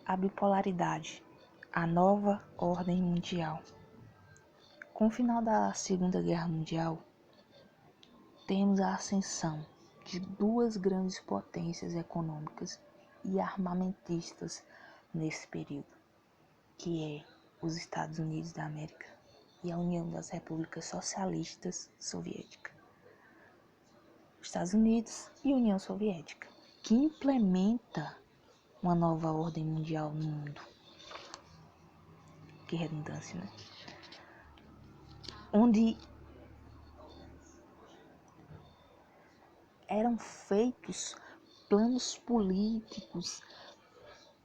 a bipolaridade, a nova ordem mundial. Com o final da Segunda Guerra Mundial, temos a ascensão de duas grandes potências econômicas e armamentistas nesse período, que é os Estados Unidos da América e a União das Repúblicas Socialistas Soviéticas. Estados Unidos e União Soviética, que implementa uma nova ordem mundial no mundo. Que redundância, né? Onde eram feitos planos políticos,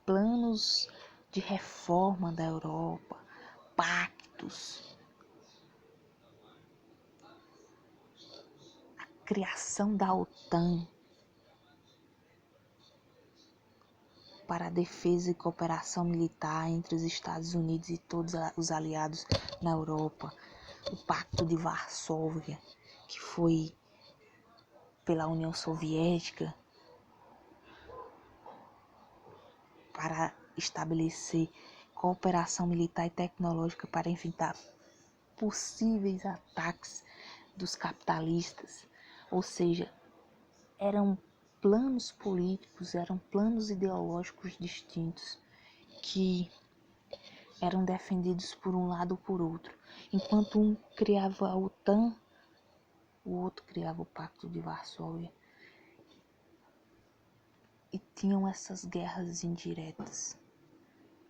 planos de reforma da Europa, pactos, a criação da OTAN para a defesa e cooperação militar entre os Estados Unidos e todos os aliados na Europa, o Pacto de Varsóvia, que foi pela União Soviética para estabelecer cooperação militar e tecnológica para enfrentar possíveis ataques dos capitalistas. Ou seja, eram planos políticos, eram planos ideológicos distintos que eram defendidos por um lado ou por outro. Enquanto um criava a OTAN, o outro criava o Pacto de Varsóvia. E tinham essas guerras indiretas,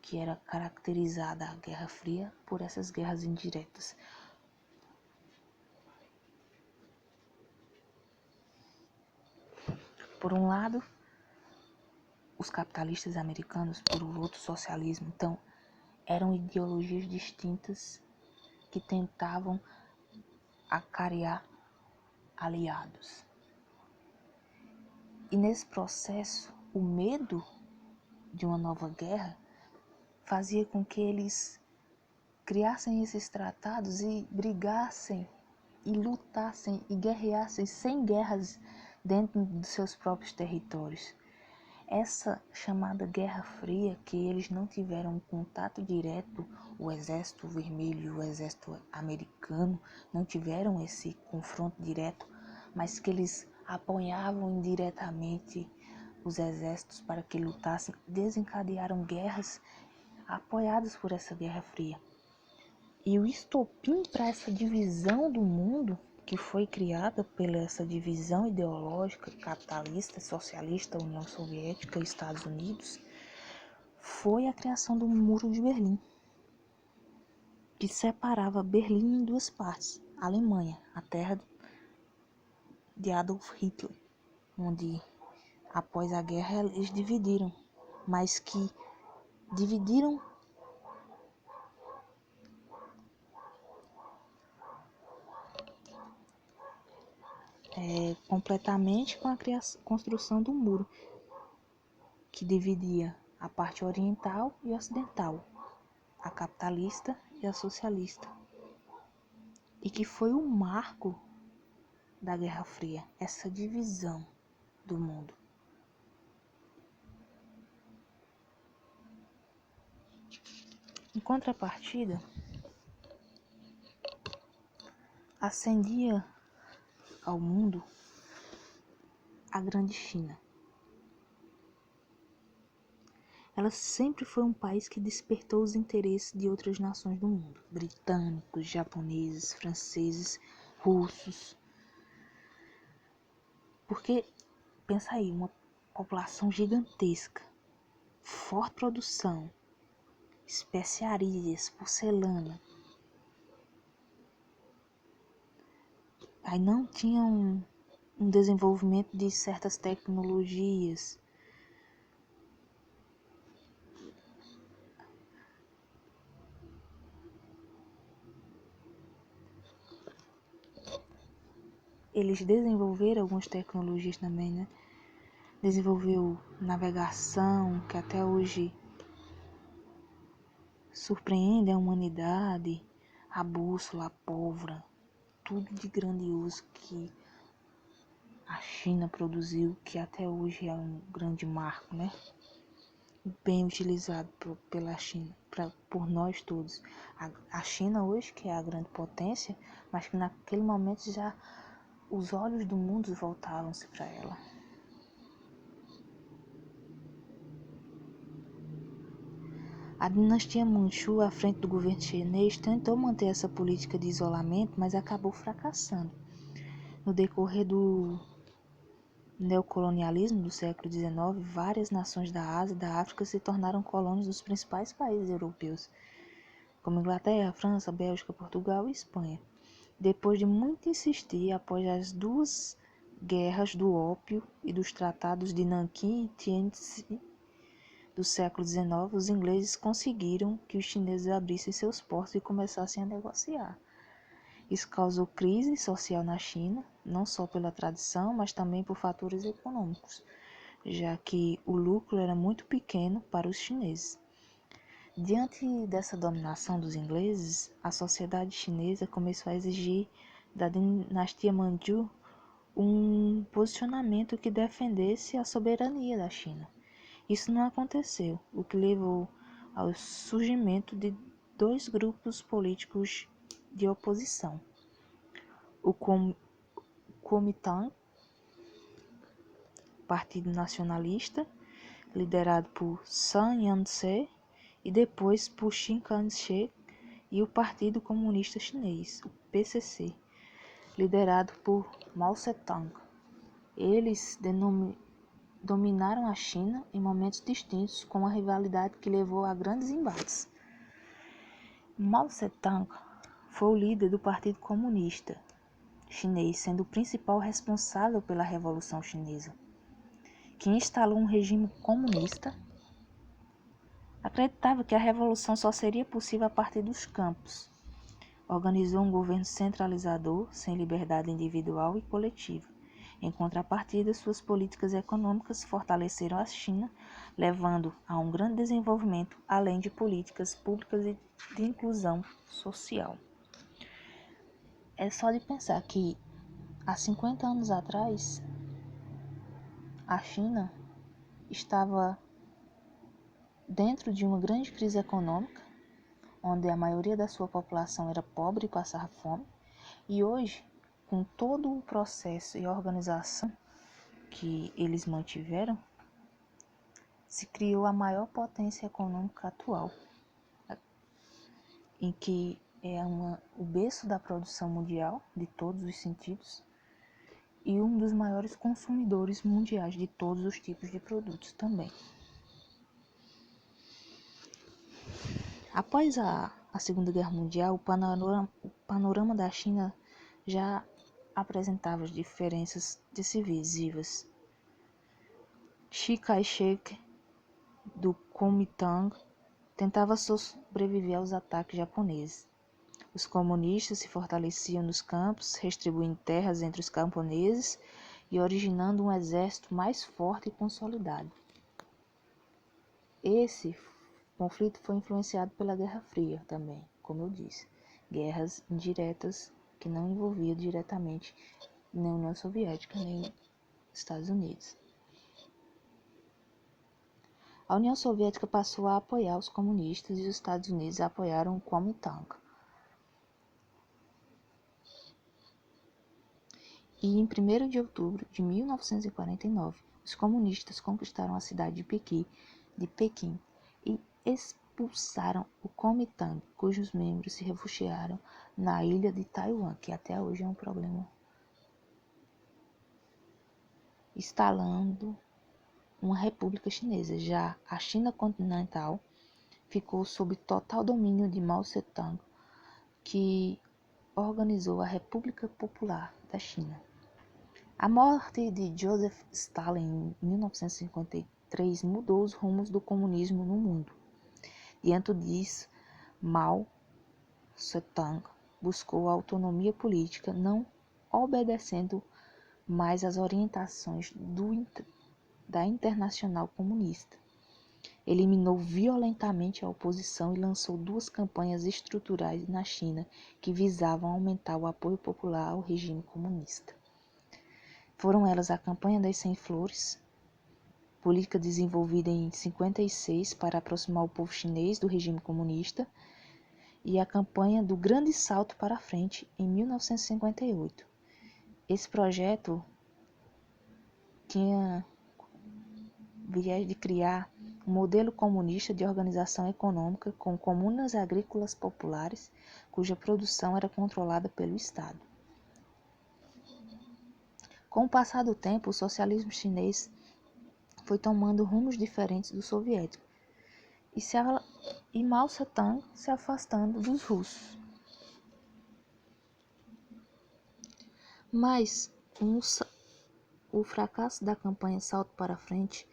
que era caracterizada a Guerra Fria por essas guerras indiretas. Por um lado, os capitalistas americanos, por outro, o socialismo. Então, eram ideologias distintas que tentavam acarear aliados. E nesse processo, o medo de uma nova guerra fazia com que eles criassem esses tratados e brigassem e lutassem e guerreassem sem guerras dentro dos seus próprios territórios. Essa chamada Guerra Fria, que eles não tiveram um contato direto, o Exército Vermelho e o Exército Americano não tiveram esse confronto direto, mas que eles apoiavam indiretamente os exércitos para que lutassem, desencadearam guerras apoiadas por essa Guerra Fria. E o estopim para essa divisão do mundo, que foi criada pela essa divisão ideológica capitalista, socialista, União Soviética e Estados Unidos, foi a criação do Muro de Berlim, que separava Berlim em duas partes, a Alemanha, a terra de Adolf Hitler, onde após a guerra eles dividiram, mas que dividiram completamente com a construção do muro, que dividia a parte oriental e ocidental, a capitalista e a socialista, e que foi o marco da Guerra Fria, essa divisão do mundo. Em contrapartida, ascendia ao mundo a Grande China. Ela sempre foi um país que despertou os interesses de outras nações do mundo, britânicos, japoneses, franceses, russos. Porque, pensa aí, uma população gigantesca, forte produção, especiarias, porcelana. Aí não tinha um desenvolvimento de certas tecnologias. Eles desenvolveram algumas tecnologias também, né? Desenvolveu navegação, que até hoje surpreende a humanidade, a bússola, a pólvora, tudo de grandioso que a China produziu, que até hoje é um grande marco, né? bem utilizado pela China, por nós todos. A China hoje, que é a grande potência, mas que naquele momento já os olhos do mundo voltavam-se para ela. A dinastia Manchu, à frente do governo chinês, tentou manter essa política de isolamento, mas acabou fracassando. No decorrer do neocolonialismo do século XIX, várias nações da Ásia e da África se tornaram colônias dos principais países europeus, como Inglaterra, França, Bélgica, Portugal e Espanha. Depois de muito insistir, após as duas guerras do ópio e dos tratados de Nanquim e Tientsin do século XIX, os ingleses conseguiram que os chineses abrissem seus portos e começassem a negociar. Isso causou crise social na China, não só pela tradição, mas também por fatores econômicos, já que o lucro era muito pequeno para os chineses. Diante dessa dominação dos ingleses, a sociedade chinesa começou a exigir da dinastia Manchu um posicionamento que defendesse a soberania da China. Isso não aconteceu, o que levou ao surgimento de dois grupos políticos de oposição. O Kuomintang, Partido Nacionalista, liderado por Sun Yat-sen, e depois por Chiang Kai-shek, e o Partido Comunista Chinês, o PCC, liderado por Mao Tse-tung. Eles dominaram a China em momentos distintos, com uma rivalidade que levou a grandes embates. Mao Tse-tung foi o líder do Partido Comunista Chinês, sendo o principal responsável pela Revolução Chinesa, que instalou um regime comunista. Acreditava que a revolução só seria possível a partir dos campos. Organizou um governo centralizador, sem liberdade individual e coletiva. Em contrapartida, suas políticas econômicas fortaleceram a China, levando a um grande desenvolvimento, além de políticas públicas e de inclusão social. É só de pensar que, há 50 anos atrás, a China estava dentro de uma grande crise econômica, onde a maioria da sua população era pobre e passava fome, e hoje, com todo o processo e organização que eles mantiveram, se criou a maior potência econômica atual, em que é o berço da produção mundial, de todos os sentidos, e um dos maiores consumidores mundiais de todos os tipos de produtos também. Após a Segunda Guerra Mundial, o panorama da China já apresentava diferenças decisivas. Chiang Kai-shek, do Kuomintang, tentava sobreviver aos ataques japoneses. Os comunistas se fortaleciam nos campos, redistribuindo terras entre os camponeses e originando um exército mais forte e consolidado. Esse conflito foi influenciado pela Guerra Fria também, como eu disse. Guerras indiretas que não envolviam diretamente nem a União Soviética nem os Estados Unidos. A União Soviética passou a apoiar os comunistas e os Estados Unidos apoiaram o Kuomintang. E em 1º de outubro de 1949, os comunistas conquistaram a cidade de Pequim e expulsaram o Kuomintang, cujos membros se refugiaram na ilha de Taiwan, que até hoje é um problema, instalando uma república chinesa. Já a China continental ficou sob total domínio de Mao Tse-tung, que organizou a República Popular da China. A morte de Joseph Stalin em 1953 mudou os rumos do comunismo no mundo. Diante disso, Mao Tse-tung buscou a autonomia política, não obedecendo mais às orientações da Internacional Comunista. Eliminou violentamente a oposição e lançou 2 campanhas estruturais na China que visavam aumentar o apoio popular ao regime comunista. Foram elas a campanha das 100 flores, política desenvolvida em 56 para aproximar o povo chinês do regime comunista, e a campanha do Grande Salto para a Frente, em 1958. Esse projeto tinha viés de criar um modelo comunista de organização econômica com comunas agrícolas populares, cuja produção era controlada pelo Estado. Com o passar do tempo, o socialismo chinês foi tomando rumos diferentes do soviético, e Mao Tse-tung se afastando dos russos. Mas, o fracasso da campanha Salto para a Frente,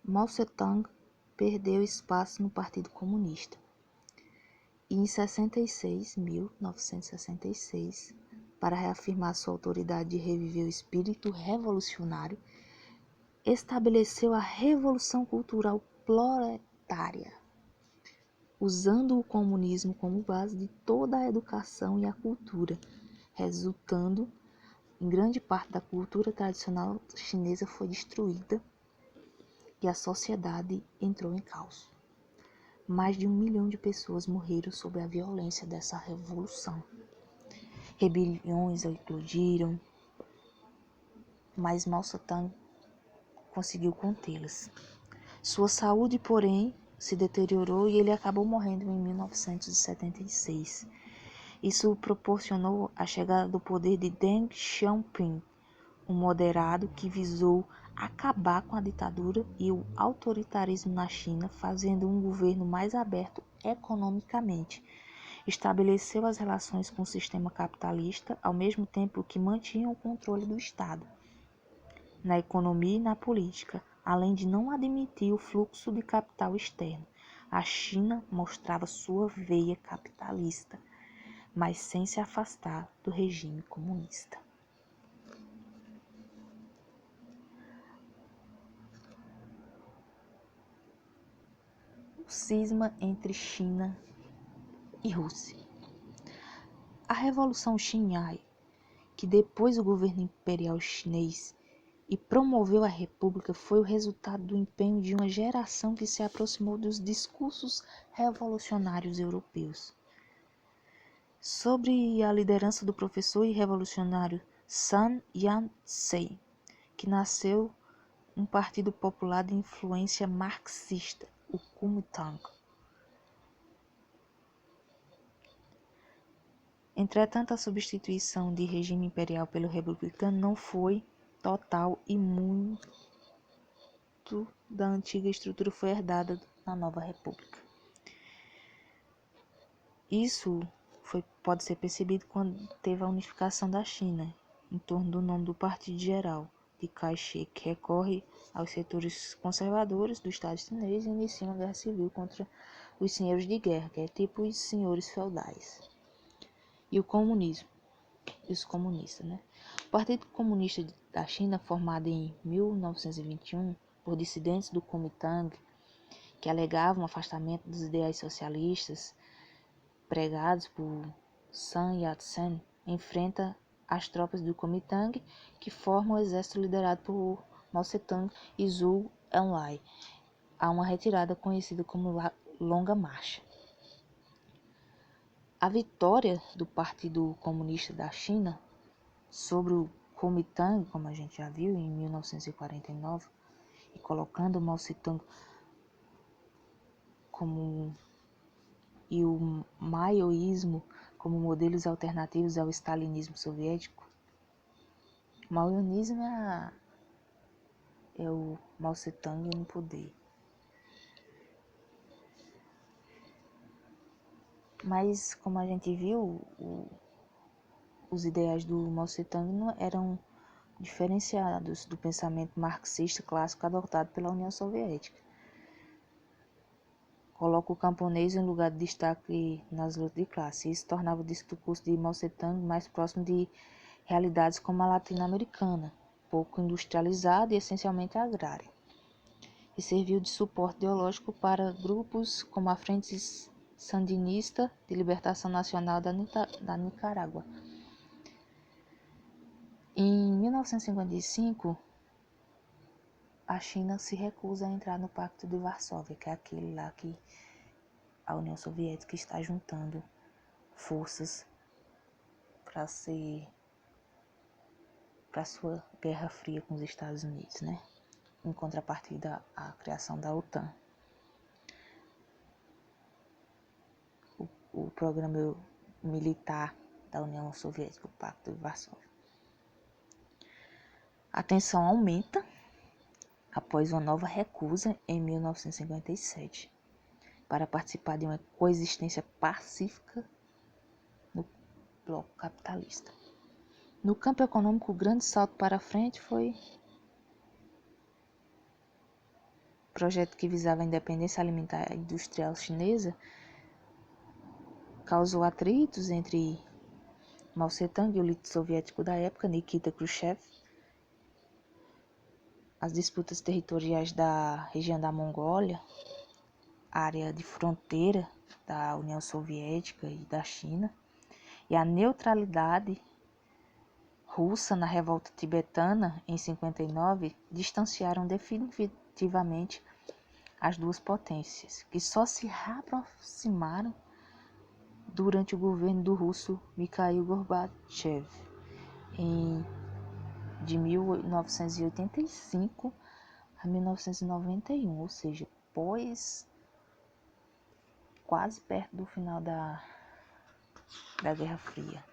Mao Tse-tung perdeu espaço no Partido Comunista. E em 1966, para reafirmar sua autoridade e reviver o espírito revolucionário, estabeleceu a Revolução Cultural Proletária, usando o comunismo como base de toda a educação e a cultura, resultando em grande parte da cultura tradicional chinesa foi destruída e a sociedade entrou em caos. Mais de 1 milhão de pessoas morreram sob a violência dessa revolução. Rebeliões eclodiram, mas Mao Tse-tung conseguiu contê-las. Sua saúde, porém, se deteriorou e ele acabou morrendo em 1976. Isso proporcionou a chegada do poder de Deng Xiaoping, um moderado que visou acabar com a ditadura e o autoritarismo na China, fazendo um governo mais aberto economicamente. Estabeleceu as relações com o sistema capitalista, ao mesmo tempo que mantinha o controle do Estado na economia e na política, além de não admitir o fluxo de capital externo. A China mostrava sua veia capitalista, mas sem se afastar do regime comunista. O cisma entre China e Rússia. A Revolução Xinhai, que depois o governo imperial chinês e promoveu a república, foi o resultado do empenho de uma geração que se aproximou dos discursos revolucionários europeus. Sob a liderança do professor e revolucionário Sun Yat-sen, que nasceu um partido popular de influência marxista, o Kuomintang. Entretanto, a substituição de regime imperial pelo republicano não foi total e muito da antiga estrutura foi herdada na nova república. Isso pode ser percebido quando teve a unificação da China, em torno do nome do Partido Geral, de Kai-shek, que recorre aos setores conservadores do Estado chinês e inicia uma guerra civil contra os senhores de guerra, que é tipo os senhores feudais. E o comunismo, e os comunistas, né? O Partido Comunista da China, formado em 1921 por dissidentes do Kuomintang, que alegavam o afastamento dos ideais socialistas pregados por Sun Yat-sen, enfrenta as tropas do Kuomintang, que formam o exército liderado por Mao Tse-tung e Zhou Enlai, a uma retirada conhecida como Longa Marcha. A vitória do Partido Comunista da China sobre o Kuomintang, como a gente já viu, em 1949, e colocando Mao Tse-tung e o maoísmo como modelos alternativos ao stalinismo soviético. O maoísmo é o Mao Tse-tung no poder. Mas, como a gente viu, os ideais do Mao Tse-tung não eram diferenciados do pensamento marxista clássico adotado pela União Soviética. Coloca o camponês em lugar de destaque nas lutas de classe. Isso tornava o discurso de Mao Tse-tung mais próximo de realidades como a latino-americana, pouco industrializada e essencialmente agrária. E serviu de suporte ideológico para grupos como a Frente Sandinista de Libertação Nacional da Nicarágua. Em 1955, a China se recusa a entrar no Pacto de Varsóvia, que é aquele lá que a União Soviética está juntando forças para sua Guerra Fria com os Estados Unidos, né? Em contrapartida à criação da OTAN. O programa militar da União Soviética, o Pacto de Varsóvia. A tensão aumenta após uma nova recusa em 1957 para participar de uma coexistência pacífica no bloco capitalista. No campo econômico, o grande salto para frente foi o projeto que visava a independência alimentar industrial chinesa, causou atritos entre Mao Tse-tung e o líder soviético da época, Nikita Khrushchev. As disputas territoriais da região da Mongólia, área de fronteira da União Soviética e da China, e a neutralidade russa na revolta tibetana em 59 distanciaram definitivamente as duas potências, que só se reaproximaram durante o governo do russo Mikhail Gorbachev de 1985 a 1991, ou seja, quase perto do final da Guerra Fria.